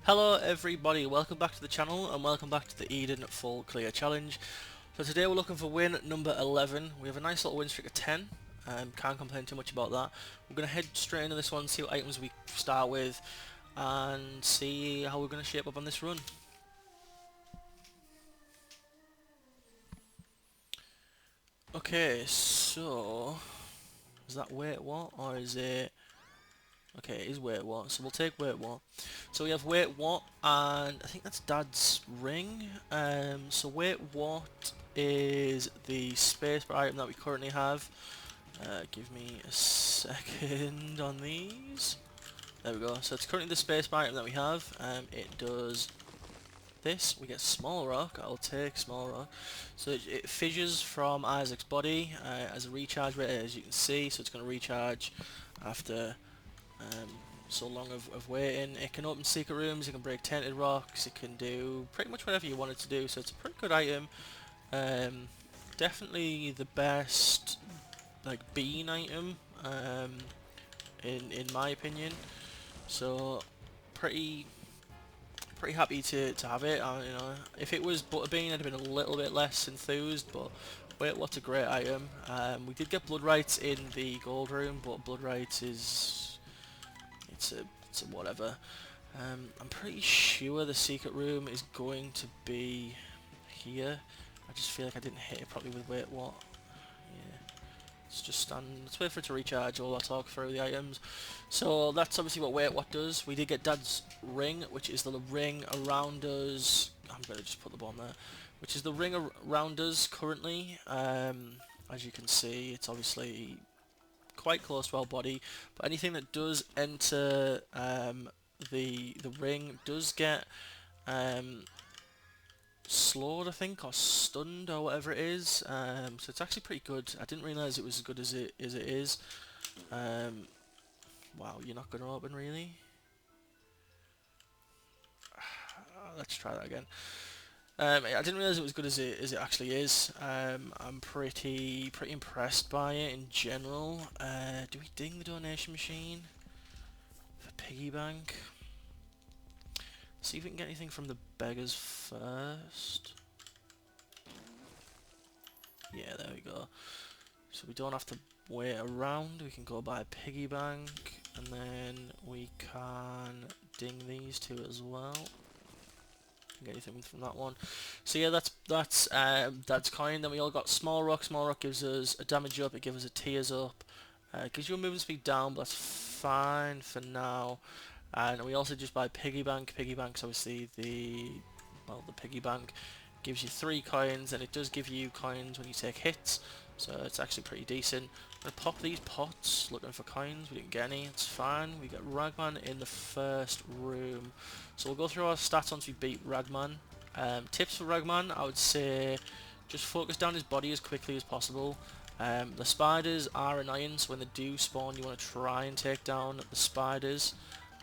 Hello everybody, welcome back to the channel and welcome back to the Eden Full Clear Challenge. So today we're looking for win number 11. We have a nice little win streak of 10, can't complain too much about that. We're going to head straight into this one, see what items we start with and see how we're going to shape up on this run. Okay, so is that wait what or is it... Okay, it is wait what, so we'll take wait what. So we have wait what, and I think that's Dad's ring. So wait what is the spacebar item that we currently have. Give me a second on these. There we go. So it's currently the spacebar item that we have. It does this. We get small rock. I'll take small rock. So it fissures from Isaac's body as a recharge rate, as you can see. So it's going to recharge after so long of waiting. It can open secret rooms, it can break tainted rocks, it can do pretty much whatever you want it to do, so it's a pretty good item. Definitely the best like bean item in my opinion. So pretty happy to have it. You know, if it was butterbean I'd have been a little bit less enthused, but wait, what a great item. We did get blood rights in the gold room, but blood rights is it's a whatever. I'm pretty sure the secret room is going to be here. I just feel like I didn't hit it properly with wait what. Yeah. Let's just stand. Let's wait for it to recharge while I talk through the items. So that's obviously what wait what does. We did get Dad's ring, which is the ring around us. I'm gonna just put the bomb there. Which is the ring around us currently. As you can see, it's obviously quite close to our body, but anything that does enter the ring does get slowed, I think, or stunned, or whatever it is. So it's actually pretty good. I didn't realise it was as good as it is. Wow, you're not going to open, really? Let's try that again. I didn't realise it was good as it actually is. I'm pretty impressed by it in general. Do we ding the donation machine for piggy bank? See if we can get anything from the beggars first. Yeah, there we go. So we don't have to wait around. We can go buy a piggy bank, and then we can ding these two as well. Get anything from that one. So yeah, that's coin. Then we all got small rock. Small rock gives us a damage up. It gives us a tears up. Gives you a movement speed down, but that's fine for now. And we also just buy piggy bank. Piggy bank's obviously the piggy bank gives you 3 coins, and it does give you coins when you take hits. So it's actually pretty decent. I'm gonna pop these pots, looking for coins. We didn't get any, it's fine. We got Ragman in the first room. So we'll go through our stats once we beat Ragman. Tips for Ragman, I would say just focus down his body as quickly as possible. The spiders are annoying, so when they do spawn you want to try and take down the spiders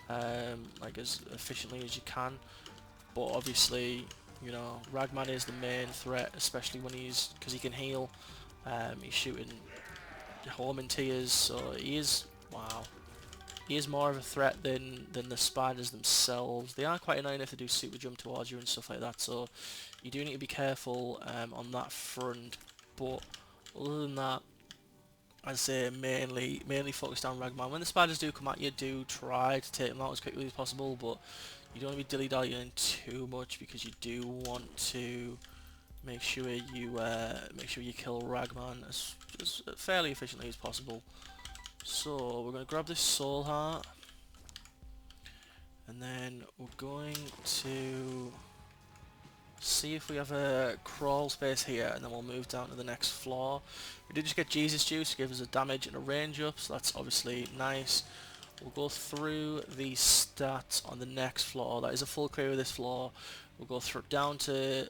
like as efficiently as you can. But obviously, you know, Ragman is the main threat, especially when because he can heal. He's shooting home in tears, so he is, wow, he is more of a threat than the spiders themselves. They are quite annoying if they do super jump towards you and stuff like that, so you do need to be careful on that front. But other than that, I'd say mainly focus on Ragman. When the spiders do come at you, do try to take them out as quickly as possible, but you don't want to be dilly-dallying too much, because you do want to make sure you kill Ragman as fairly efficiently as possible. So we're going to grab this soul heart, and then we're going to see if we have a crawl space here, and then we'll move down to the next floor. We did just get Jesus Juice to give us a damage and a range up, so that's obviously nice. We'll go through the stats on the next floor. That is a full clear of this floor. We'll go through down to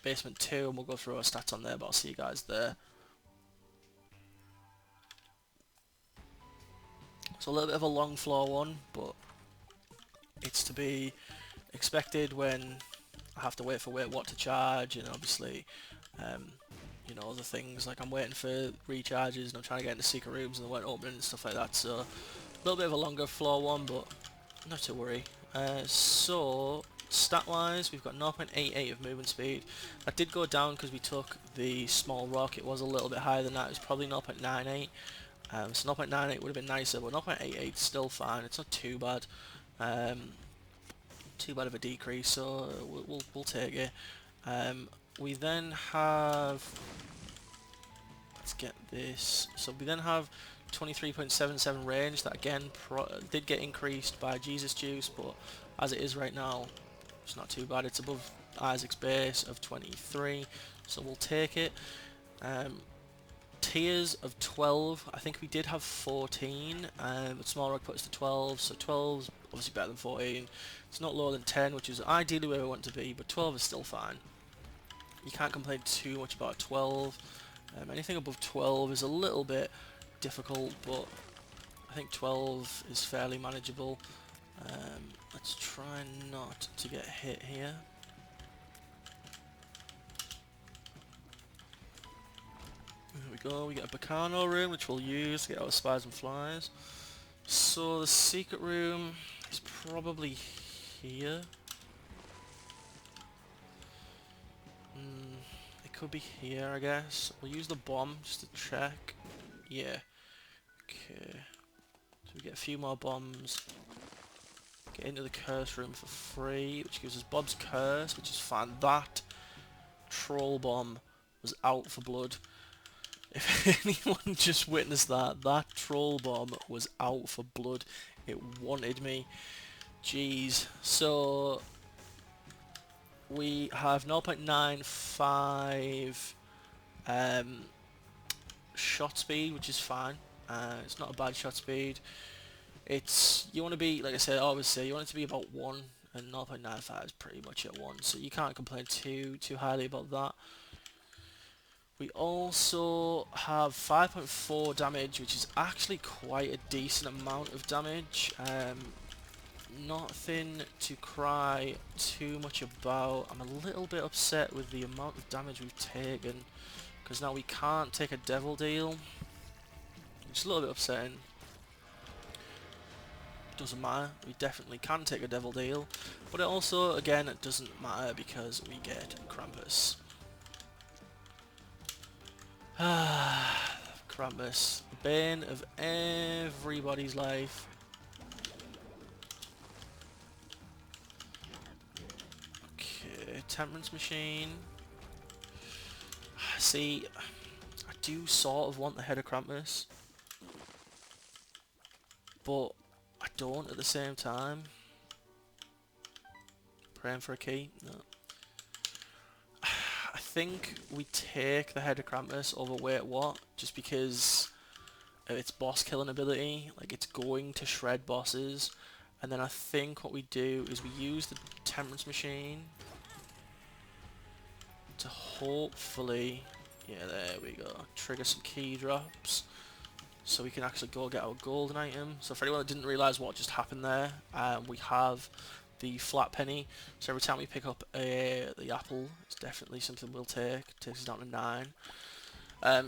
basement 2 and we'll go through our stats on there, but I'll see you guys there. So a little bit of a long floor one, but it's to be expected when I have to wait for wait what to charge, and obviously you know, other things like I'm waiting for recharges and I'm trying to get into secret rooms and they weren't opening and stuff like that. So a little bit of a longer floor one, but not to worry. So stat-wise, we've got 0.88 of movement speed. That did go down because we took the small rock. It was a little bit higher than that. It was probably 0.98. So 0.98 would have been nicer, but 0.88 is still fine. It's not too bad. Too bad of a decrease, so we'll take it. We then have, let's get this. So we then have 23.77 range. That again did get increased by Jesus Juice, but as it is right now, it's not too bad. It's above Isaac's base of 23, so we'll take it. Tiers of 12, I think we did have 14, but Small Rock put us to 12, so 12 is obviously better than 14. It's not lower than 10, which is ideally where we want to be, but 12 is still fine. You can't complain too much about 12. Anything above 12 is a little bit difficult, but I think 12 is fairly manageable. Let's try not to get hit here. There we go, we get a Bacano room, which we'll use to get our spies and flies. So the secret room is probably here. It could be here, I guess. We'll use the bomb just to check. Yeah. Okay. So we get a few more bombs. Get into the curse room for free, which gives us Bob's curse, which is fine. That troll bomb was out for blood. If anyone just witnessed that, that troll bomb was out for blood. It wanted me. Jeez. So we have 0.95 shot speed, which is fine. It's not a bad shot speed. It's, you want to be, like I said, I always say, you want it to be about 1, and 0.95 is pretty much at 1, so you can't complain too highly about that. We also have 5.4 damage, which is actually quite a decent amount of damage. Nothing to cry too much about. I'm a little bit upset with the amount of damage we've taken, because now we can't take a devil deal. It's a little bit upsetting. Doesn't matter, we definitely can take a devil deal, but it also, again, it doesn't matter because we get Krampus. Krampus, the bane of everybody's life. Okay, Temperance Machine. See, I do sort of want the head of Krampus, but I don't at the same time. Praying for a key? No. I think we take the head of Krampus over Wait What, just because of its boss killing ability. Like, it's going to shred bosses. And then I think what we do is we use the Temperance Machine to hopefully, yeah, there we go, trigger some key drops, so we can actually go get our golden item. So for anyone that didn't realise what just happened there, we have the flat penny, so every time we pick up the apple, it's definitely something we'll take. Takes us down to 9.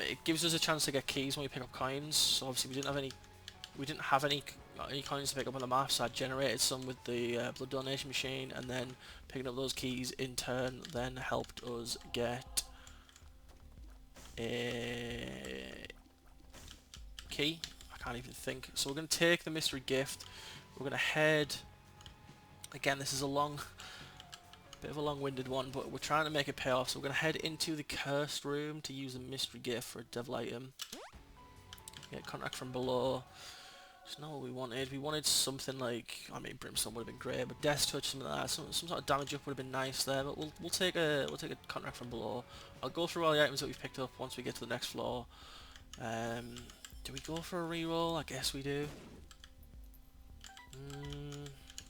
It gives us a chance to get keys when we pick up coins, so obviously we didn't have any coins to pick up on the map, so I generated some with the blood donation machine, and then picking up those keys in turn then helped us get a key. I can't even think. So we're going to take the mystery gift. We're going to head, again, this is a bit of a long-winded one, but we're trying to make it pay off. So we're going to head into the cursed room to use the mystery gift for a devil item. Get contact from below. It's not what we wanted. We wanted something like, I mean, Brimstone would have been great, but Death Touch, something like that, some sort of damage up would have been nice there. But we'll take a contract from below. I'll go through all the items that we've picked up once we get to the next floor. Do we go for a reroll? I guess we do.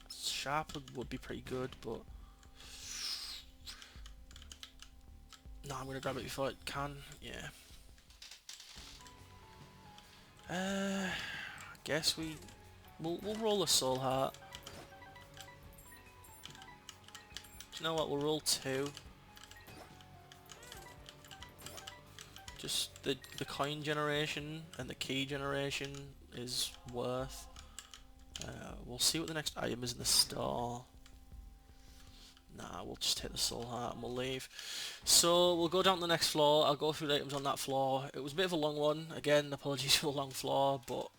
Sharp would be pretty good, but no, I'm gonna grab it before it can. Yeah. I guess we'll roll a soul heart. Do you know what? We'll roll 2. Just the coin generation and the key generation is worth. we'll see what the next item is in the store. Nah, we'll just hit the soul heart and we'll leave. So we'll go down to the next floor. I'll go through the items on that floor. It was a bit of a long one. Again, apologies for the long floor, but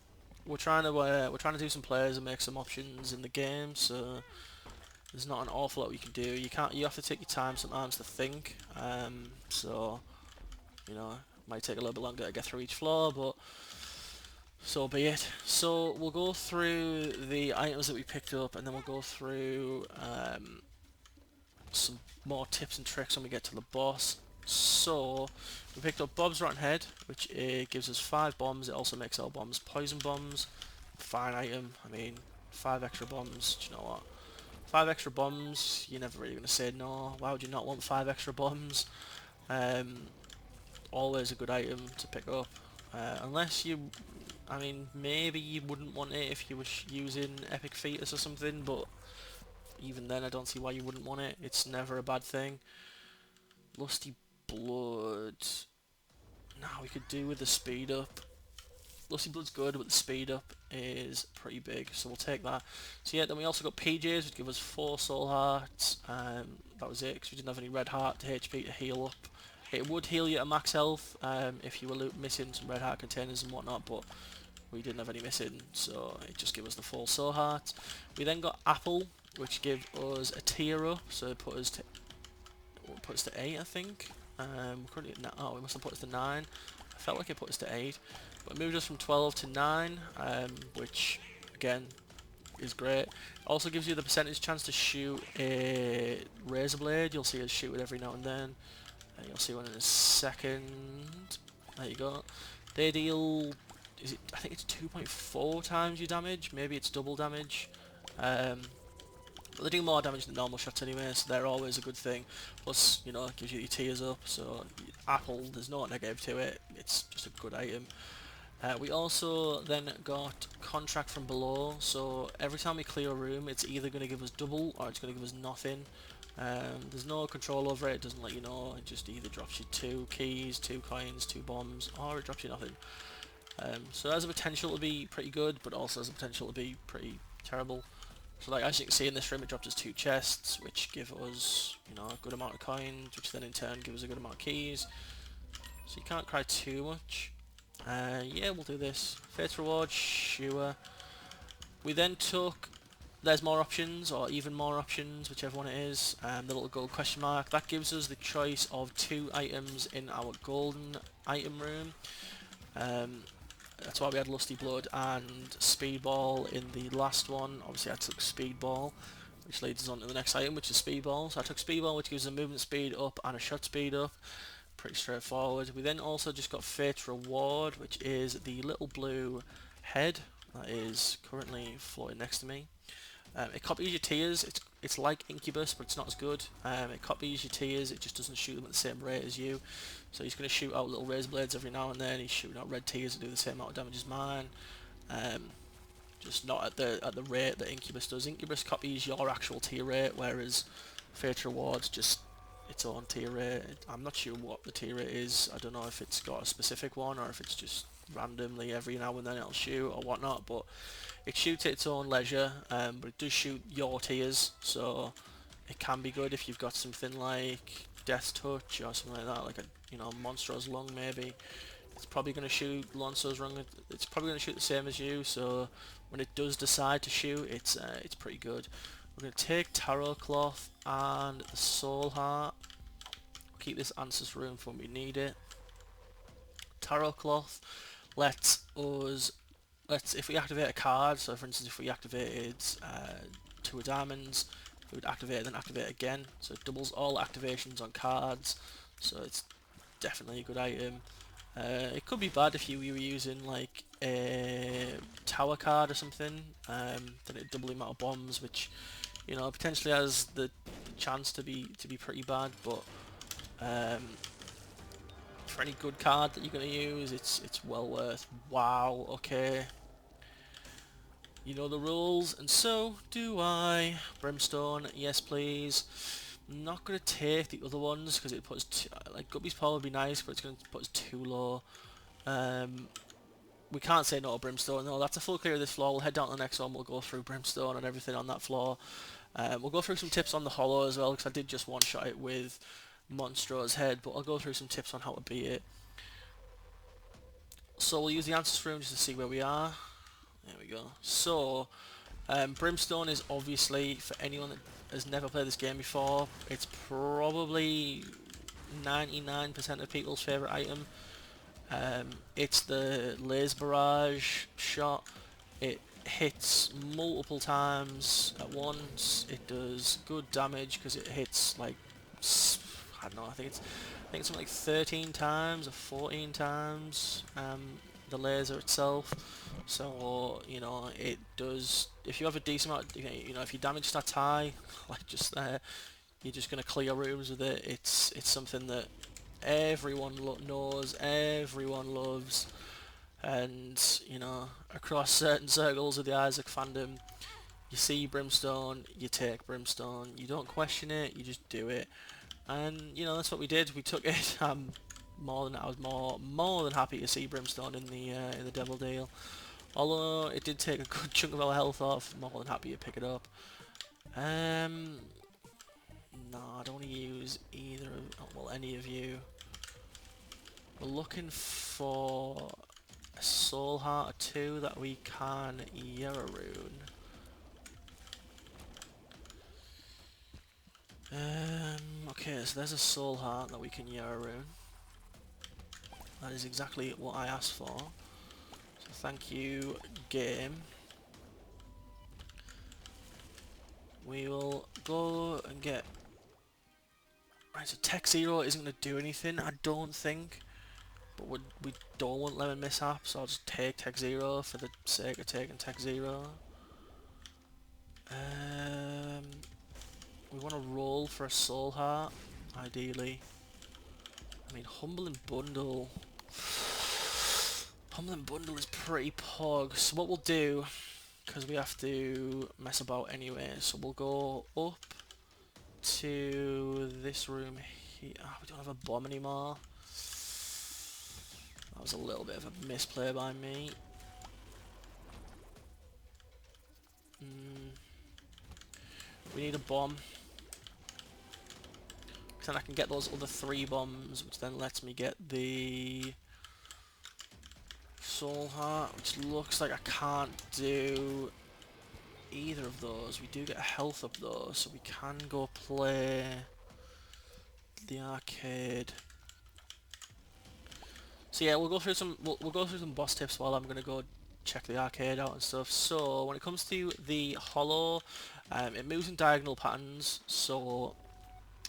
we're trying to do some players and make some options in the game. So there's not an awful lot you can do. You have to take your time sometimes to think. So you know, it might take a little bit longer to get through each floor, but so be it. So we'll go through the items that we picked up, and then we'll go through some more tips and tricks when we get to the boss. So we picked up Bob's Rotten Head, which gives us 5 bombs. It also makes our bombs poison bombs. Fine item. I mean, 5 extra bombs. Do you know what? 5 extra bombs. You're never really gonna say no. Why would you not want 5 extra bombs? Always a good item to pick up. Unless you, I mean, maybe you wouldn't want it if you were using Epic Fetus or something, but even then I don't see why you wouldn't want it. It's never a bad thing. Lusty Blood. Nah, we could do with the speed up. Lusty Blood's good, but the speed up is pretty big, so we'll take that. So yeah, then we also got PJs, which give us 4 soul hearts. That was it, because we didn't have any red heart to HP to heal up. It would heal you at max health if you were missing some red heart containers and whatnot, but we didn't have any missing, so it just gave us the 4 soul hearts. We then got Apple, which gives us a tier up, so it put us to 8, I think. Currently at oh, it must have put us to 9. I felt like it put us to 8, but it moved us from 12 to 9, which again is great. It also gives you the percentage chance to shoot a razor blade. You'll see us shoot it every now and then. You'll see one in a second. There you go. They deal, I think it's 2.4 times your damage. Maybe it's double damage. But they do more damage than normal shots anyway, so they're always a good thing. Plus, you know, it gives you your tiers up, so Apple, there's no negative to it, it's just a good item. We also then got Contract from Below, so every time we clear a room, it's either going to give us double or it's going to give us nothing. There's no control over it, it doesn't let you know, it just either drops you 2 keys, 2 coins, 2 bombs, or it drops you nothing. So it has a potential to be pretty good, but also has a potential to be pretty terrible. So like as you can see in this room, it dropped us 2 chests, which give us, you know, a good amount of coins, which then in turn give us a good amount of keys. So you can't cry too much. Yeah, we'll do this. Fate's Reward, sure. We then took, there's more options, or even more options, whichever one it is. The little gold question mark. That gives us the choice of 2 items in our golden item room. That's why we had Lusty Blood and Speedball in the last one. Obviously I took Speedball, which leads us on to the next item, which is Speedball. So I took Speedball, which gives a movement speed up and a shot speed up. Pretty straightforward. We then also just got Fate's Reward, which is the little blue head that is currently floating next to me. It copies your tiers. It's like Incubus, but it's not as good. It copies your tiers. It just doesn't shoot them at the same rate as you. So he's going to shoot out little razor blades every now and then. He's shooting out red tiers that do the same amount of damage as mine. Just not at the rate that Incubus does. Incubus copies your actual tier rate, whereas Fate's Reward's just its own tier rate. I'm not sure what the tier rate is. I don't know if it's got a specific one or if it's just randomly every now and then it'll shoot or whatnot, but it shoots at its own leisure, but it does shoot your tiers, so it can be good if you've got something like Death Touch or something like that, like a, you know, Monstro's Lung maybe. It's probably going to shoot Lonzo's Lung. It's probably going to shoot the same as you, so when it does decide to shoot, it's pretty good. We're going to take Tarot Cloth and the Soul Heart. We'll keep this Answers Room for when we need it. Tarot Cloth lets us, if we activate a card, so for instance if we activated 2 diamonds, we would activate it, then activate it again, so it doubles all activations on cards, so it's definitely a good item. It could be bad if you were using like a tower card or something, then it'd double the amount of bombs, which, you know, potentially has the chance to be pretty bad, but for any good card that you're going to use, it's well worth. Wow, okay. You know the rules, and so do I. Brimstone, yes please. I'm not going to take the other ones because it puts like Guppy's Paw would be nice, but it's going to put us too low. we can't say no to brimstone. No, that's a full clear of this floor. We'll head down to the next one. We'll go through brimstone and everything on that floor. We'll go through some tips on the hollow as well, because I did just one-shot it with Monstro's head, but I'll go through some tips on how to beat it. So we'll use the answers room just to see where we are. There we go. So, brimstone is obviously, for anyone that has never played this game before, it's probably 99% of people's favourite item. It's the laser barrage shot. It hits multiple times at once. It does good damage because it hits like, I don't know, I think it's something like 13 times or 14 times the laser itself. So, you know, it does, if you have a decent amount, you know, if your damage stats high, like just there, you're just going to clear rooms with it. It's something that everyone knows, everyone loves, and, you know, across certain circles of the Isaac fandom, you see brimstone, you take brimstone, you don't question it, you just do it. And, you know, that's what we did. We took it. I was more than happy to see brimstone in the devil deal. Although it did take a good chunk of our health off, more than happy to pick it up. No, I don't want to use either of, well, any of you. We're looking for a soul heart or two that we can Yarroon. Okay, so there's a soul heart that we can Yarroon. That is exactly what I asked for. So thank you, game. We will go and get... Right, so Tech Zero isn't going to do anything, I don't think. But we don't want Lemon Mishap, so I'll just take Tech Zero for the sake of taking Tech Zero. We want to roll for a soul heart, ideally. I mean, Humble and Bundle. Humble and Bundle is pretty pog. So what we'll do, because we have to mess about anyway, so we'll go up to this room here. Oh, we don't have a bomb anymore. That was a little bit of a misplay by me. We need a bomb. Then I can get those other 3 bombs, which then lets me get the soul heart, which looks like I can't do either of those. We do get a health up though, so we can go play the arcade. So yeah, we'll go through some we'll go through some boss tips while I'm gonna go check the arcade out and stuff. So when it comes to the hollow, it moves in diagonal patterns, so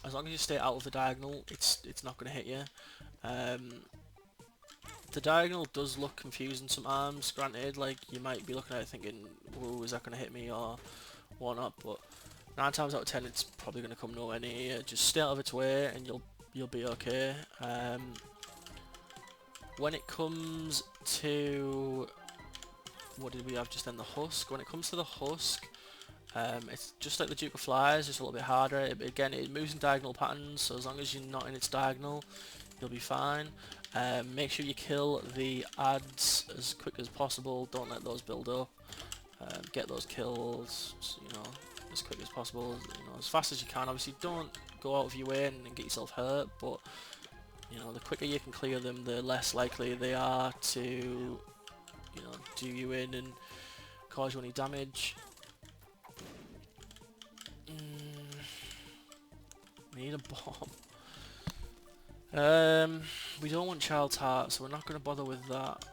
as long as you stay out of the diagonal, it's not going to hit you. The diagonal does look confusing sometimes, granted, like you might be looking at it thinking, whoa, is that going to hit me or whatnot, but 9 times out of 10 it's probably going to come nowhere near you. Just stay out of its way and you'll be okay. When it comes to, what did we have just then, the husk? When it comes to the husk, it's just like the Duke of Flies, just a little bit harder. Again, it moves in diagonal patterns, so as long as you're not in its diagonal, you'll be fine. Make sure you kill the ads as quick as possible. Don't let those build up. Get those kills, you know, as quick as possible. You know, as fast as you can. Obviously, don't go out of your way and get yourself hurt. But you know, the quicker you can clear them, the less likely they are to, you know, do you in and cause you any damage. We need a bomb. We don't want Child's Heart, so we're not going to bother with that.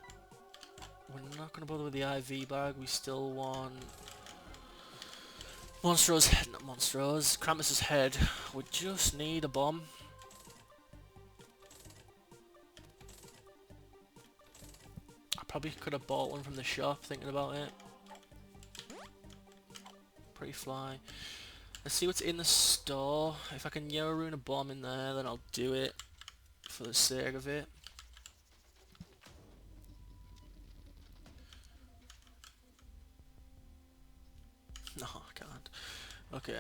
We're not going to bother with the IV bag. We still want Monstro's head, not Monstro's, Krampus's head. We just need a bomb. I probably could have bought one from the shop, thinking about it. Pretty fly. Let's see what's in the store. If I can Yarroon a bomb in there, then I'll do it for the sake of it. No, I can't. Okay.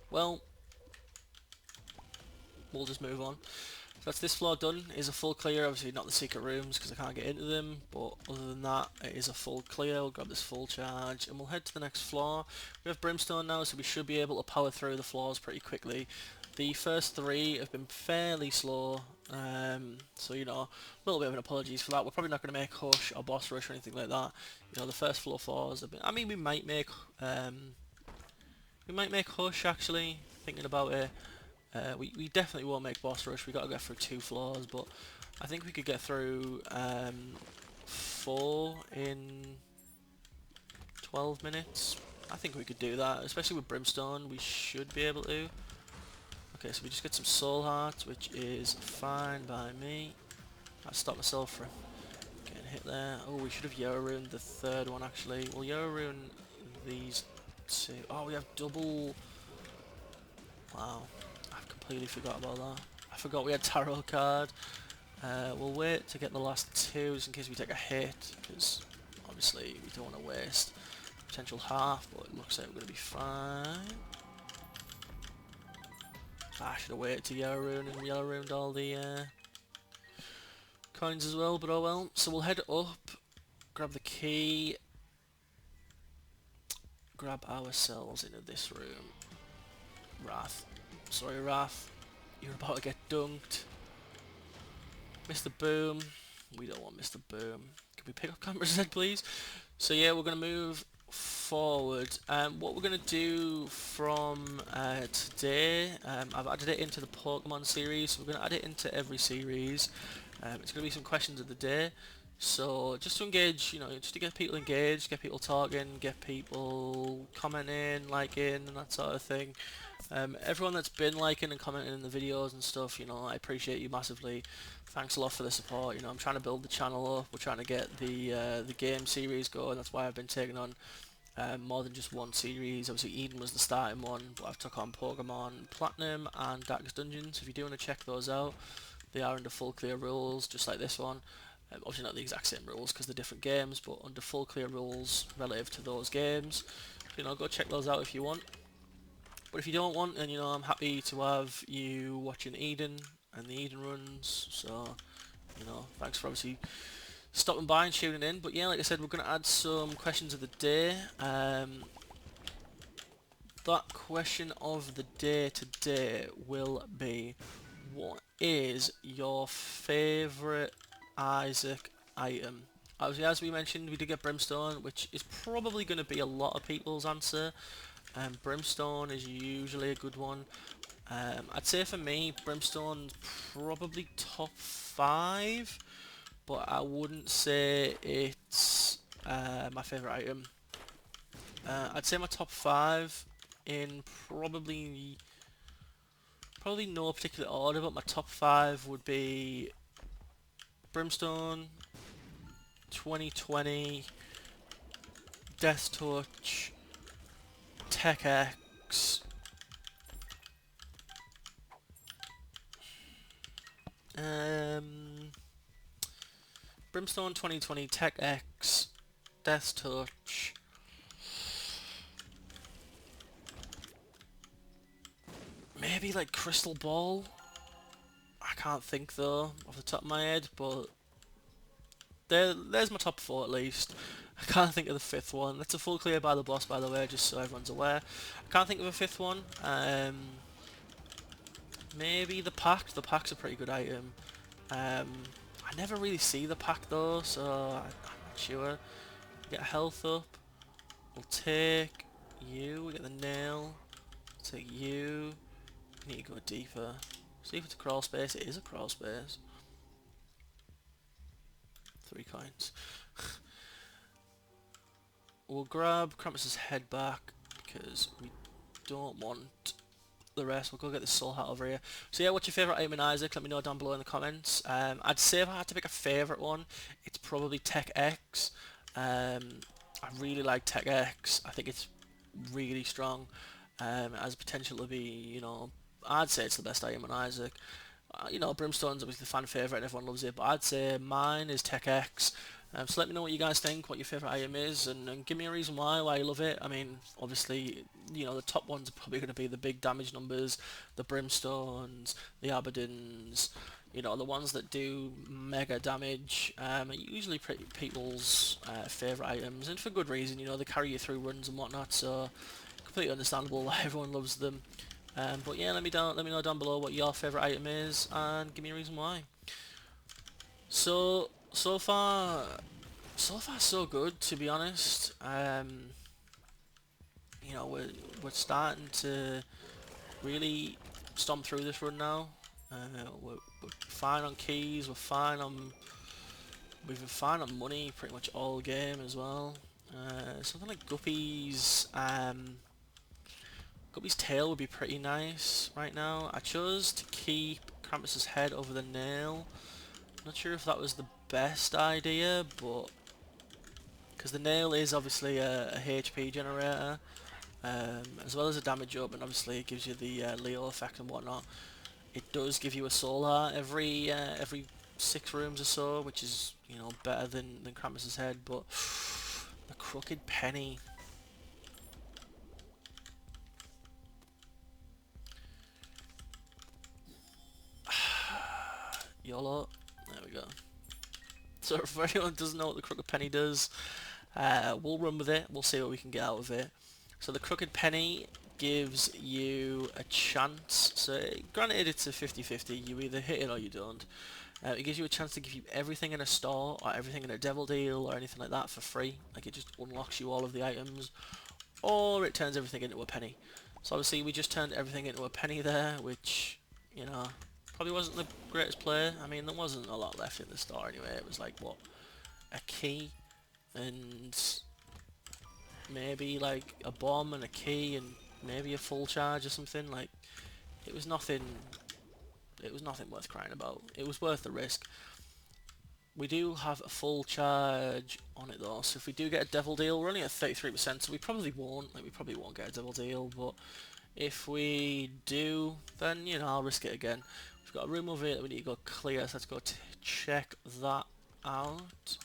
Well, we'll just move on. that's this floor done. It is a full clear, obviously not the secret rooms because I can't get into them, but other than that it is a full clear. We'll grab this full charge and we'll head to the next floor. We have brimstone now, so we should be able to power through the floors pretty quickly. The first 3 have been fairly slow, so you know, a little bit of an apologies for that. We're probably not going to make Hush or Boss Rush or anything like that. You know, the first floor 4s have been, I mean, we might make Hush actually, thinking about it. We definitely won't make Boss Rush, we got to get through 2 floors, but I think we could get through 4 in 12 minutes. I think we could do that, especially with Brimstone, we should be able to. Okay, so we just get some Soul Hearts, which is fine by me. I stopped myself from getting hit there. Oh, we should have Yoruined the 3rd one actually. We'll Yoruin these 2. Oh, we have double... Wow. I completely forgot about that. I forgot we had tarot card. We'll wait to get the last 2 just in case we take a hit, because obviously we don't want to waste potential half, but it looks like we're going to be fine. I should have waited to yellow rune and yellow runed all the coins as well, but oh well. So we'll head up, grab the key, grab ourselves into this room. Wrath. Sorry, Wrath. You're about to get dunked. Mr. Boom. We don't want Mr. Boom. Can we pick up camera Z, please? So yeah, we're going to move forward. What we're going to do from today, I've added it into the Pokemon series. So we're going to add it into every series. It's going to be some questions of the day. So just to engage, you know, just to get people engaged, get people talking, get people commenting, liking, and that sort of thing. Everyone that's been liking and commenting in the videos and stuff, you know, I appreciate you massively. Thanks a lot for the support. You know, I'm trying to build the channel up. We're trying to get the game series going. That's why I've been taking on more than just one series. Obviously, Eden was the starting one, but I've took on Pokemon Platinum and Darkest Dungeons. If you do want to check those out, they are under full clear rules, just like this one. Obviously not the exact same rules because they're different games, but under full clear rules relative to those games. You know, go check those out if you want. But if you don't want, then you know, I'm happy to have you watching Eden and the Eden runs. So, you know, thanks for obviously stopping by and tuning in. But yeah, like I said, we're going to add some questions of the day. That question of the day today will be, what is your favourite Isaac item? Obviously, as we mentioned, we did get Brimstone, which is probably going to be a lot of people's answer. Brimstone is usually a good one. I'd say for me, Brimstone's probably top 5, but I wouldn't say it's my favourite item. I'd say my top 5 in probably no particular order, but my top 5 would be Brimstone, 2020, Death Touch, Tech X, Brimstone 2020, Tech X, Death Touch, maybe like Crystal Ball. I can't think though off the top of my head, but there's my top 4 at least. I can't think of the 5th one. That's a full clear by the boss, by the way, just so everyone's aware. I can't think of a 5th one. Maybe the pack. The pack's a pretty good item. I never really see the pack though, so I'm not sure. Get a health up. We'll take you. We get the nail. Take you. We need to go deeper. See if it's a crawl space. It is a crawl space. 3 coins. We'll grab Krampus's head back because we don't want the rest. We'll go get this soul hat over here. So yeah, what's your favourite item in Isaac? Let me know down below in the comments. I'd say if I had to pick a favourite one, it's probably Tech X. I really like Tech X. I think it's really strong. It has potential to be, you know, I'd say it's the best item in Isaac. You know, Brimstone's obviously the fan favourite and everyone loves it, but I'd say mine is Tech X. So let me know what you guys think, what your favourite item is, and give me a reason why you love it. I mean, obviously, you know, the top ones are probably going to be the big damage numbers, the Brimstones, the Aberdons, you know, the ones that do mega damage are usually people's favourite items, and for good reason. You know, they carry you through runs and whatnot, so completely understandable why everyone loves them. But yeah, let me know down below what your favourite item is, and give me a reason why. So far so good, to be honest. You know, we're starting to really stomp through this run now. We're fine on keys. We've been fine on money pretty much all game as well. Something like Guppy's tail would be pretty nice right now. I chose to keep Krampus's head over the nail. Not sure if that was the best idea, but because the nail is obviously a HP generator, as well as a damage up, and obviously it gives you the Leo effect and whatnot. It does give you a soul heart every 6 rooms or so, which is, you know, better than Krampus's head. But the crooked penny. YOLO. There we go. So if anyone doesn't know what the crooked penny does, we'll run with it. We'll see what we can get out of it. So the crooked penny gives you a chance. So granted, it's a 50-50. You either hit it or you don't. It gives you a chance to give you everything in a store or everything in a devil deal or anything like that for free. Like, it just unlocks you all of the items, or it turns everything into a penny. So obviously we just turned everything into a penny there, which, you know, probably wasn't the greatest play. I mean, there wasn't a lot left in the store anyway. It was like, what, a key and maybe like a bomb and a key and maybe a full charge or something. Like, it was nothing worth crying about. It was worth the risk. We do have a full charge on it though, so if we do get a devil deal, we're only at 33%, so we probably won't. Like, we probably won't get a devil deal, but if we do, then, you know, I'll risk it again. We've got a room over here that we need to go clear, so let's go check that out.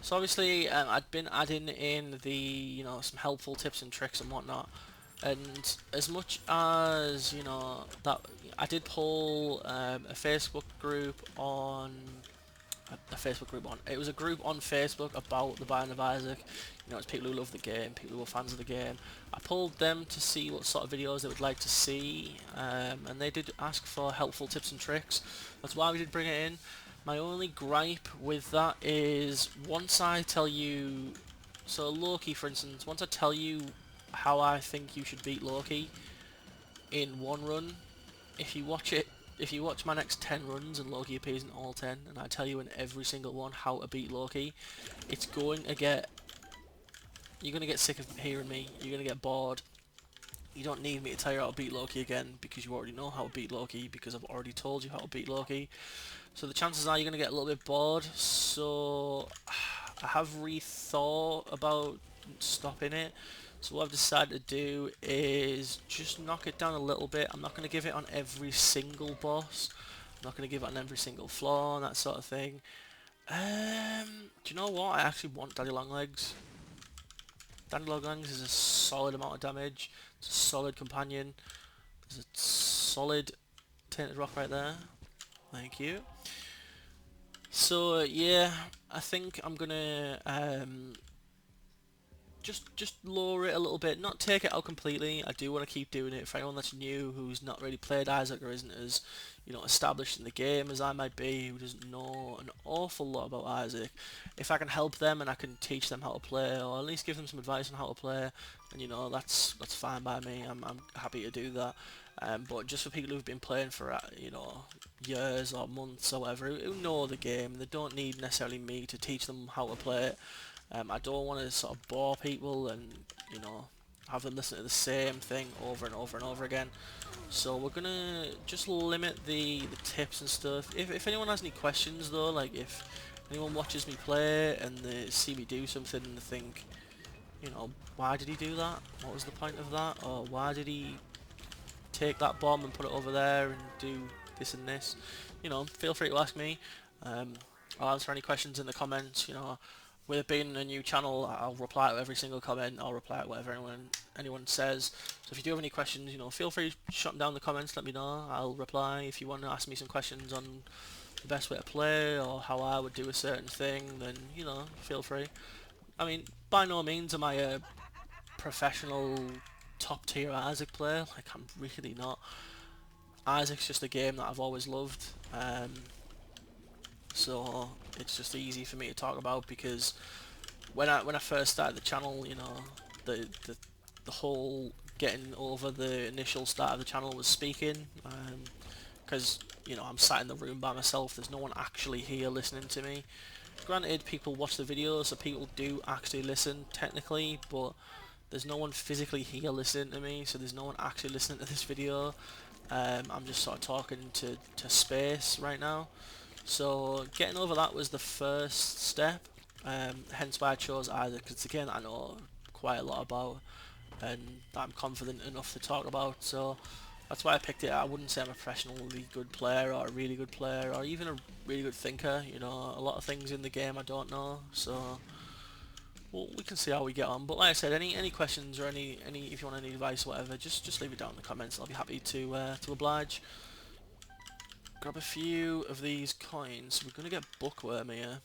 So obviously, I'd been adding in the, you know, some helpful tips and tricks and whatnot. And as much as, you know, that I did pull a Facebook group on it was a group on Facebook about the Binding of Isaac. You know, it's people who love the game, people who are fans of the game. I pulled them to see what sort of videos they would like to see, and they did ask for helpful tips and tricks. That's why we did bring it in. My only gripe with that is once I tell you, so Loki for instance, once I tell you how I think you should beat Loki in one run, if you watch my next 10 runs and Loki appears in all 10, and I tell you in every single one how to beat Loki, you're going to get sick of hearing me, you're going to get bored. You don't need me to tell you how to beat Loki again, because you already know how to beat Loki, because I've already told you how to beat Loki. So the chances are you're going to get a little bit bored, so I have rethought about stopping it. So what I've decided to do is just knock it down a little bit. I'm not going to give it on every single boss. I'm not going to give it on every single floor and that sort of thing. Do you know what? I actually want Daddy Longlegs. Daddy Longlegs is a solid amount of damage. It's a solid companion. There's a solid tainted rock right there. Thank you. So yeah, I think I'm gonna just lower it a little bit, not take it out completely. I do want to keep doing it for anyone that's new, who's not really played Isaac or isn't as, you know, established in the game as I might be, who doesn't know an awful lot about Isaac. If I can help them and I can teach them how to play, or at least give them some advice on how to play, and, you know, that's fine by me. I'm happy to do that. But just for people who've been playing for, you know, years or months or whatever, who know the game, they don't need necessarily me to teach them how to play it. I don't want to sort of bore people and, you know, have them listen to the same thing over and over and over again. So we're gonna just limit the tips and stuff. If anyone has any questions though, like if anyone watches me play and they see me do something and they think, you know, why did he do that? What was the point of that? Or why did he take that bomb and put it over there and do this and this? You know, feel free to ask me. I'll answer any questions in the comments, you know. with it being a new channel, I'll reply to every single comment. I'll reply to whatever anyone says. So if you do have any questions, you know, feel free to shut them down in the comments. Let me know. I'll reply. If you want to ask me some questions on the best way to play or how I would do a certain thing, then you know, feel free. I mean, by no means am I a professional top tier Isaac player. Like, I'm really not. Isaac's just a game that I've always loved. So it's just easy for me to talk about because when I first started the channel, you know, the whole getting over the initial start of the channel was speaking, because you know I'm sat in the room by myself. There's no one actually here listening to me. Granted, people watch the videos, so people do actually listen technically, but there's no one physically here listening to me, so there's no one actually listening to this video. I'm just sort of talking to space right now. So getting over that was the first step, hence why I chose Isaac, because it's a game that I know quite a lot about and I'm confident enough to talk about, so that's why I picked it. I wouldn't say I'm a professionally good player or a really good player or even a really good thinker. You know, a lot of things in the game I don't know, so well, we can see how we get on. But like I said, any questions or any if you want any advice or whatever, just leave it down in the comments. I'll be happy to oblige. Grab a few of these coins. We're gonna get bookworm here,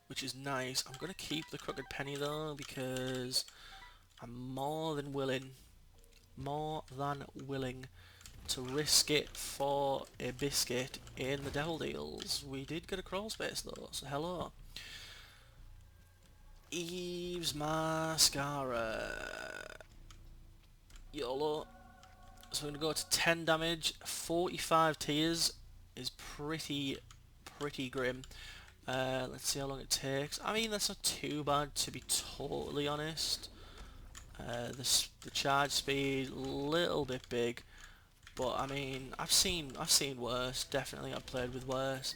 which is nice. I'm gonna keep the crooked penny though because I'm more than willing to risk it for a biscuit in the devil deals. We did get a crawl space though, so hello. Eve's Mascara. YOLO. So we're going to go to 10 damage. 45 tears is pretty grim. Let's see how long it takes. I mean, that's not too bad, to be totally honest. The charge speed, little bit big, but I mean, I've seen worse. Definitely, I've played with worse.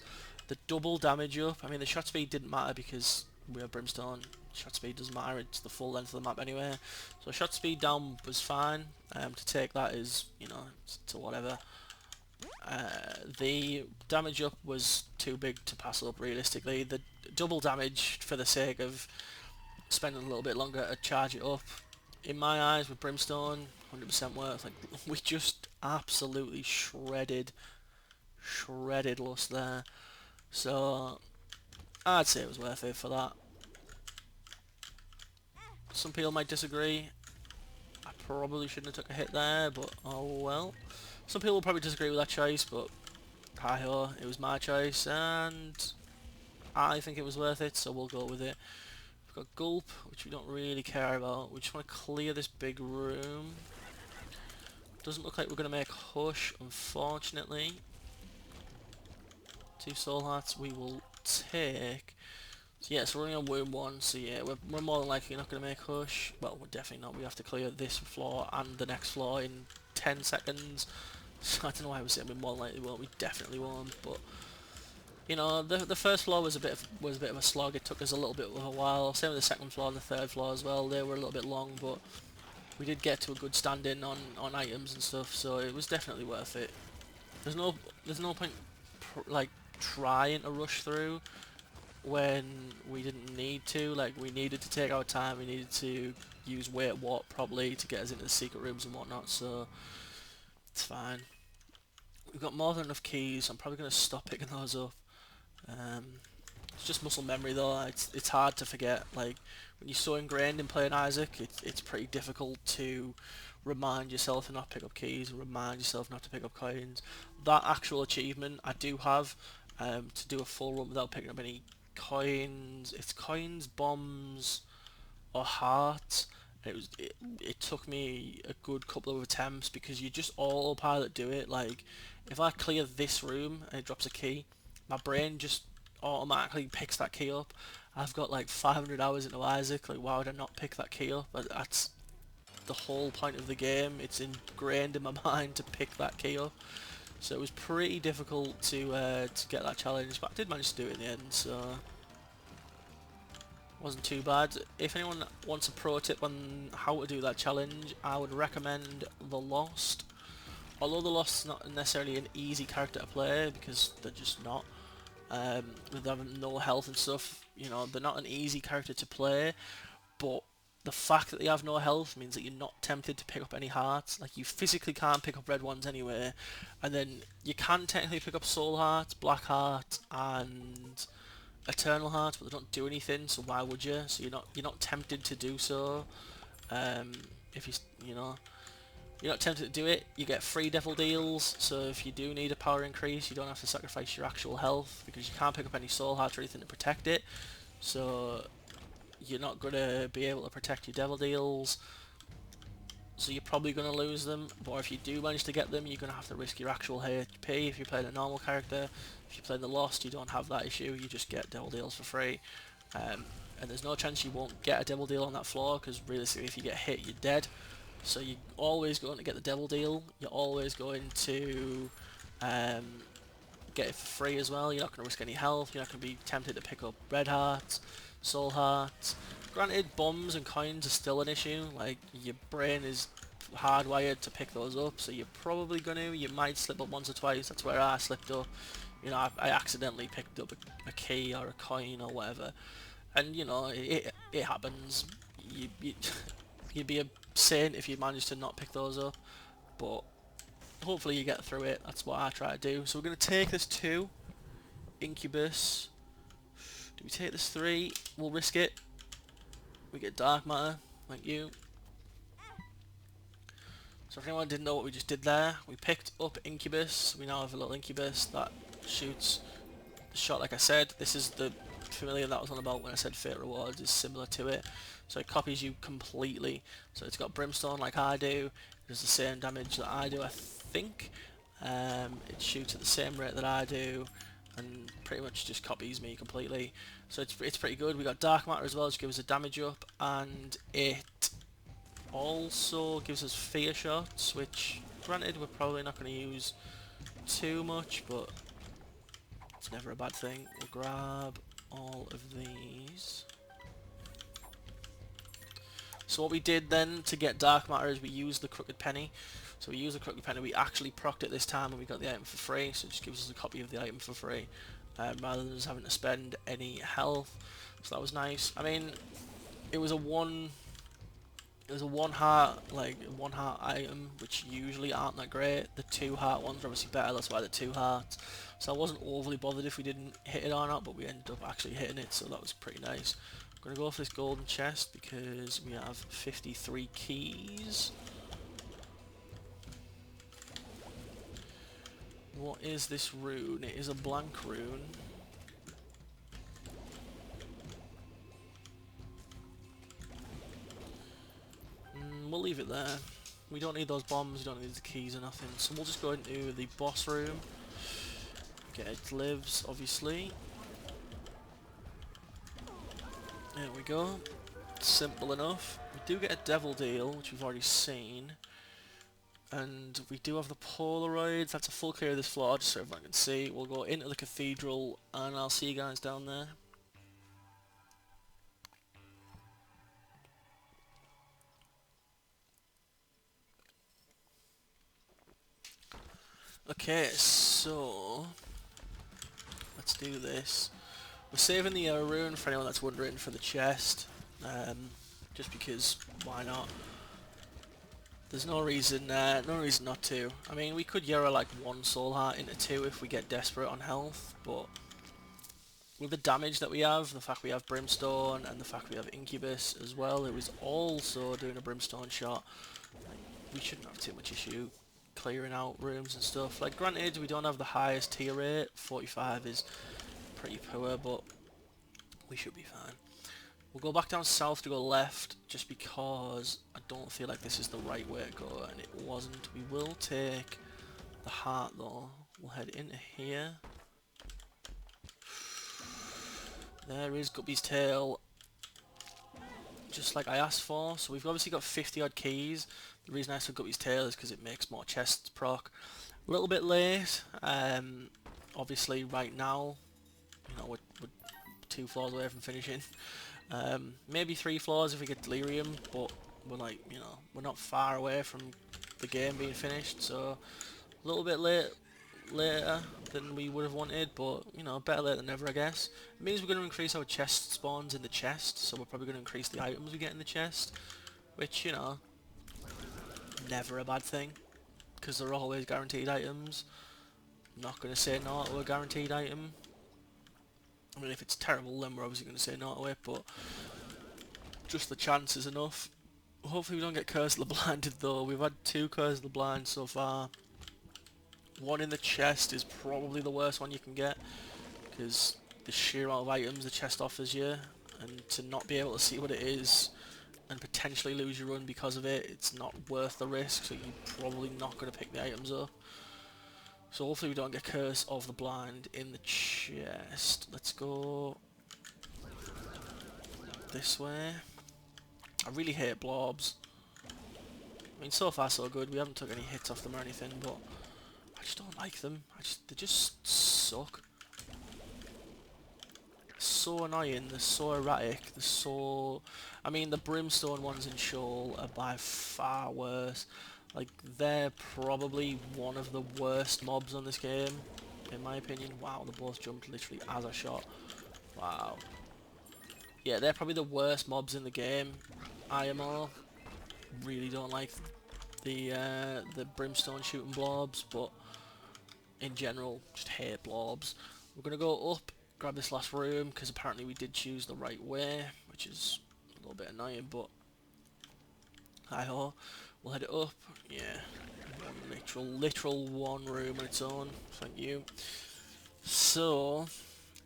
The double damage up. I mean, the shot speed didn't matter because we have brimstone. Shot speed doesn't matter. It's the full length of the map anyway. So shot speed down was fine. To take that is, you know, to whatever. The damage up was too big to pass up realistically. The double damage for the sake of spending a little bit longer to charge it up, in my eyes with brimstone, 100% worth. Like, we just absolutely shredded Lust there. So I'd say it was worth it for that. Some people might disagree. I probably shouldn't have took a hit there, but oh well. Some people will probably disagree with that choice, but hi-ho, it was my choice, and I think it was worth it, so we'll go with it. We've got Gulp, which we don't really care about. We just want to clear this big room. Doesn't look like we're going to make Hush, unfortunately. 2 soul hearts we will take. So yeah, so we're only on Womb 1, so yeah, we're more than likely not going to make Hush. Well, we're definitely not. We have to clear this floor and the next floor in 10 seconds. So I don't know why we're saying we more than likely won't. We definitely won't, but you know, the first floor was a bit of a slog. It took us a little bit of a while. Same with the second floor and the third floor as well. They were a little bit long, but we did get to a good stand-in on items and stuff, so it was definitely worth it. There's no point like trying to rush through when we didn't need to. Like, we needed to take our time. We needed to use wait what probably to get us into the secret rooms and whatnot. So it's fine. We've got more than enough keys. I'm probably gonna stop picking those up. It's just muscle memory though. It's hard to forget. Like, when you're so ingrained in playing Isaac, it's pretty difficult to remind yourself to not pick up keys, remind yourself not to pick up coins. That actual achievement I do have, to do a full run without picking up any coins. It's coins, bombs, or hearts. It took me a good couple of attempts because you just autopilot do it. Like, if I clear this room and it drops a key, my brain just automatically picks that key up. I've got like 500 hours into Isaac. Like, why would I not pick that key up? That's the whole point of the game. It's ingrained in my mind to pick that key up. So it was pretty difficult to get that challenge, but I did manage to do it in the end. So wasn't too bad. If anyone wants a pro tip on how to do that challenge, I would recommend The Lost. Although The Lost's not necessarily an easy character to play because they're just not. with having no health and stuff. You know, they're not an easy character to play, but the fact that they have no health means that you're not tempted to pick up any hearts. Like, you physically can't pick up red ones anyway, and then you can technically pick up soul hearts, black hearts, and eternal hearts, but they don't do anything. So why would you? So you're not tempted to do so. Um, if you know you're not tempted to do it, you get free devil deals. So if you do need a power increase, you don't have to sacrifice your actual health because you can't pick up any soul hearts or anything to protect it. So you're not going to be able to protect your devil deals, so you're probably going to lose them. But if you do manage to get them, you're going to have to risk your actual HP. If you're playing a normal character, if you're playing the Lost, you don't have that issue, you just get devil deals for free. And there's no chance you won't get a devil deal on that floor, because realistically if you get hit you're dead. So you're always going to get the devil deal, you're always going to get it for free as well. You're not going to risk any health, you're not going to be tempted to pick up red hearts, soul hearts. Granted, bombs and coins are still an issue, like your brain is hardwired to pick those up, so you're probably going to, you might slip up once or twice. That's where I slipped up. You know, I accidentally picked up a key or a coin or whatever, and you know, it happens. You'd be a saint if you managed to not pick those up, but hopefully you get through it. That's what I try to do. So we're going to take this 2 incubus. Do we take this 3? We'll risk it. We get dark matter. Thank you. So if anyone didn't know what we just did there, we picked up incubus. We now have a little incubus that shoots the shot. Like I said, this is the familiar that was on about when I said fate rewards is similar to it. So it copies you completely. So it's got brimstone like I do. It does the same damage that I do, I think. It shoots at the same rate that I do, and pretty much just copies me completely. So it's pretty good. We got dark matter as well, which gives us a damage up, and it also gives us fear shots, which granted we're probably not going to use too much, but it's never a bad thing. We'll grab all of these. So what we did then to get dark matter is we used the crooked penny. So we used the crooked penny, we actually procced it this time and we got the item for free, so it just gives us a copy of the item for free, rather than just having to spend any health. So that was nice. I mean, it was a one heart item, which usually aren't that great. The 2 heart ones are obviously better, that's why the 2 hearts. So I wasn't overly bothered if we didn't hit it or not, but we ended up actually hitting it, so that was pretty nice. I'm going to go for this golden chest because we have 53 keys. What is this rune? It is a blank rune. We'll leave it there. We don't need those bombs, we don't need the keys or nothing. So we'll just go into the boss room. Get its lives, obviously. There we go. Simple enough. We do get a devil deal, which we've already seen. And we do have the Polaroids. That's a full clear of this floor, just so everyone can see. We'll go into the cathedral, and I'll see you guys down there. Okay, so let's do this. We're saving the rune for anyone that's wondering for the chest, just because why not? There's no reason not to. I mean, we could Yarrow like 1 soul heart into 2 if we get desperate on health, but with the damage that we have, the fact we have brimstone and the fact we have incubus as well, it was also doing a brimstone shot. Like, we shouldn't have too much issue clearing out rooms and stuff. Like, granted, we don't have the highest tier rate. 45 is pretty poor, but we should be fine. We'll go back down south to go left, just because I don't feel like this is the right way to go, and it wasn't. We will take the heart though. We'll head into here. There is Guppy's tail, just like I asked for. So we've obviously got 50 odd keys. The reason I asked for Guppy's tail is because it makes more chests proc. A little bit late. Obviously right now, you know, we're 2 floors away from finishing. Maybe 3 floors if we get delirium, but we're like, you know, we're not far away from the game being finished, so a little bit late. later than we would have wanted, but you know, better late than never, I guess. It means we're going to increase our chest spawns in the chest, so we're probably going to increase the items we get in the chest, which, you know, never a bad thing, because they're always guaranteed items. I'm not going to say no to a guaranteed item. I mean, if it's terrible, then we're obviously going to say no to it, but just the chance is enough. Hopefully we don't get Curse of the Blinded though. We've had 2 Curse of the Blind so far. One in the chest is probably the worst one you can get, because the sheer amount of items the chest offers you, and to not be able to see what it is and potentially lose your run because of it, it's not worth the risk, so you're probably not going to pick the items up. So hopefully we don't get Curse of the Blind in the chest. Let's go this way. I really hate blobs. I mean, so far so good. We haven't took any hits off them or anything, but I just don't like them. They just suck. So annoying. They're so erratic. They're so... I mean, the brimstone ones in Shoal are by far worse. Like, they're probably one of the worst mobs on this game, in my opinion. Wow, they both jumped literally as I shot. Wow. Yeah, they're probably the worst mobs in the game. IMO. Really don't like the brimstone shooting blobs, but in general, just hate blobs. We're gonna go up, grab this last room, because apparently we did choose the right way, which is a little bit annoying, but hi-ho. We'll head it up. Yeah, one literal one room on its own. Thank you. So,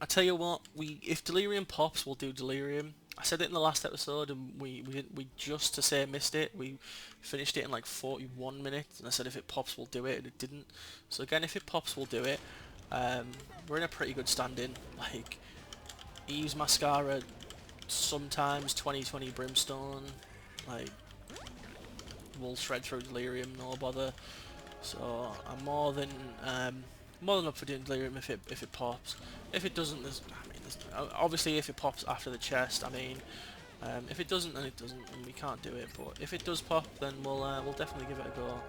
I tell you what, if Delirium pops, we'll do Delirium. I said it in the last episode, and we just to say missed it. We finished it in like 41 minutes, and I said if it pops, we'll do it, and it didn't. So again, if it pops, we'll do it. We're in a pretty good standing. Like, Eve's Mascara, sometimes 2020 Brimstone. Like, we'll shred through Delirium, no bother. So I'm more than up for doing Delirium if it pops. If it doesn't, there's obviously if it pops after the chest. I mean, if it doesn't, then it doesn't, and we can't do it. But if it does pop, then we'll definitely give it a go.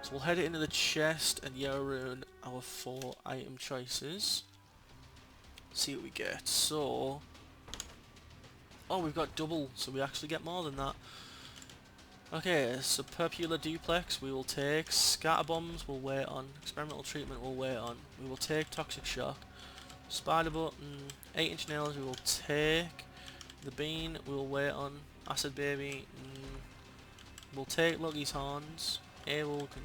So we'll head it into the chest and Yarun our 4 item choices. See what we get. So, oh, we've got double, so we actually get more than that. Okay, so Purpula Duplex we will take, Scatter Bombs we'll wait on, Experimental Treatment we'll wait on, we will take Toxic Shock, Spider Button, 8-inch Nails we will take, the Bean we will wait on, Acid Baby, we'll take Lucky's Horns, Abel can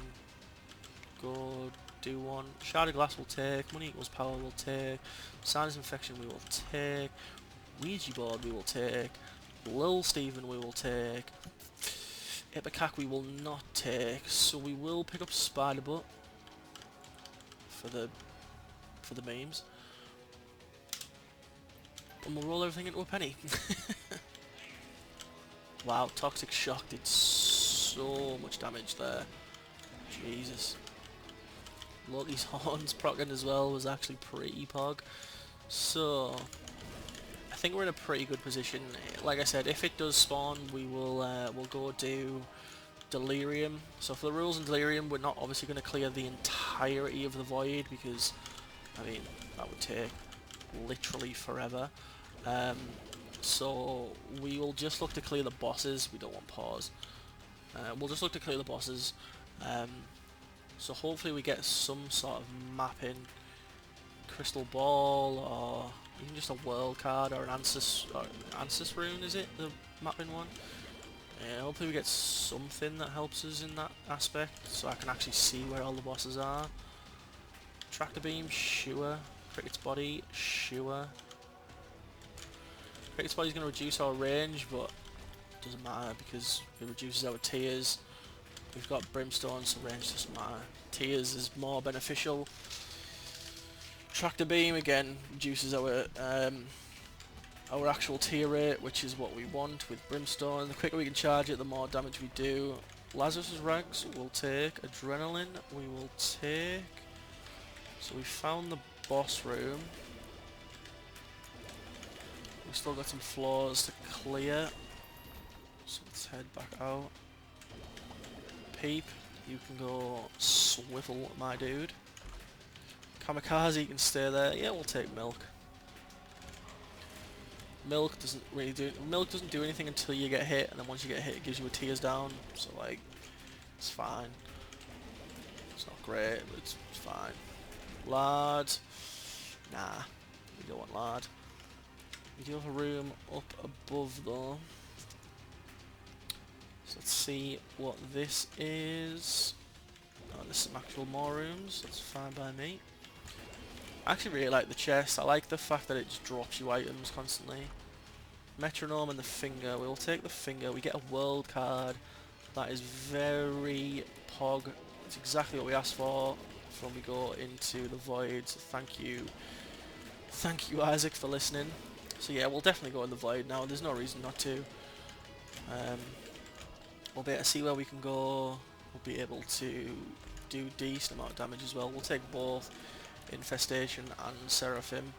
go do one, Shard of Glass we'll take, Money Equals Power we'll take, Sinus Infection we will take, Ouija Board we will take, Lil Steven we will take, Ipecac we will not take, so we will pick up Spider Butt for the memes, and we'll roll everything into a penny. Wow, Toxic Shock did so much damage there. Jesus. Loki's Horns procking as well was actually pretty pog. So I think we're in a pretty good position. Like I said, if it does spawn, we will we'll go do Delirium. So for the rules in Delirium, we're not obviously going to clear the entirety of the void, because I mean that would take literally forever. So we will just look to clear the bosses. We don't want pause. We'll just look to clear the bosses. So hopefully we get some sort of mapping, crystal ball, or even just a world card, or an Ansys rune, is it, the mapping one? Yeah, hopefully we get something that helps us in that aspect, so I can actually see where all the bosses are. Tractor beam, sure. Cricket's body, sure. Cricket's body's going to reduce our range, but it doesn't matter because it reduces our tiers. We've got Brimstone, so range doesn't matter. Tiers is more beneficial. Tractor beam again reduces our actual tier rate, which is what we want with Brimstone. The quicker we can charge it, the more damage we do. Lazarus' Rags we'll take. Adrenaline we will take. So we found the boss room. We've still got some floors to clear. So let's head back out. Peep, you can go swivel, my dude. Kamikaze can stay there. Yeah, we'll take milk. Milk doesn't do anything until you get hit, and then once you get hit it gives you a tears down, so like it's fine. It's not great, but it's fine. Lard. Nah, we don't want lard. We do have a room up above though. So let's see what this is. Oh, there's some actual more rooms. That's fine by me. I actually really like the chest. I like the fact that it just drops you items constantly. Metronome and the finger. We'll take the finger. We get a world card. That is very pog. It's exactly what we asked for when we go into the void. So thank you. Thank you, Isaac, for listening. So yeah, we'll definitely go in the void now. There's no reason not to. We'll be able to see where we can go. We'll be able to do decent amount of damage as well. We'll take both Infestation and Seraphim.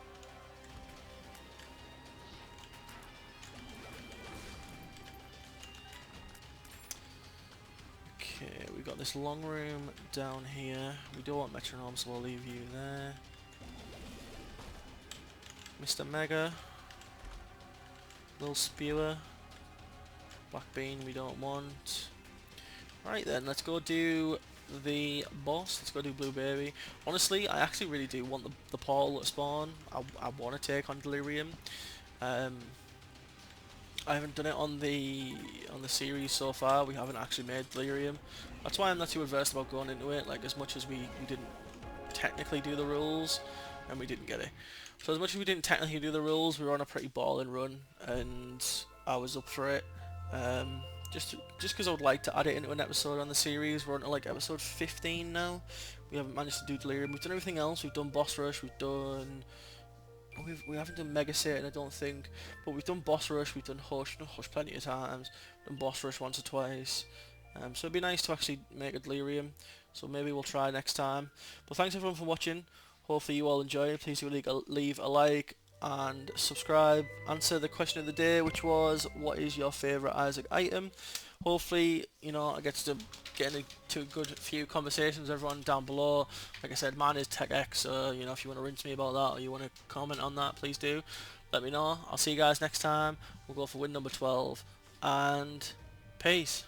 Okay, we've got this long room down here. We don't want Metronome, so we'll leave you there. Mr. Mega. Little Spewer. Black Bean we don't want. Right then, let's go do the boss. Let's go do Blue Baby. Honestly, I actually really do want the portal at spawn. I want to take on Delirium. I haven't done it on the series so far. We haven't actually made Delirium. That's why I'm not too adverse about going into it. Like, as much as we didn't technically do the rules, and we didn't get it. So as much as we didn't technically do the rules, we were on a pretty balling run, and I was up for it. Just because I would like to add it into an episode on the series. We're on to like episode 15 now. We haven't managed to do Delirium. We've done everything else. We've done Boss Rush. We've done... We haven't done Mega Satan, I don't think. But we've done Boss Rush. We've done Hush. Done Hush plenty of times. Done Boss Rush once or twice. So it'd be nice to actually make a Delirium. So maybe we'll try next time. But thanks everyone for watching. Hopefully you all enjoyed. Please do leave a like and subscribe. Answer the question of the day, which was, what is your favourite Isaac item? Hopefully, you know, I get to get into a good few conversations with everyone down below. Like I said, mine is TechX, so, you know, if you want to rinse me about that or you want to comment on that, please do. Let me know. I'll see you guys next time. We'll go for win number 12. And peace.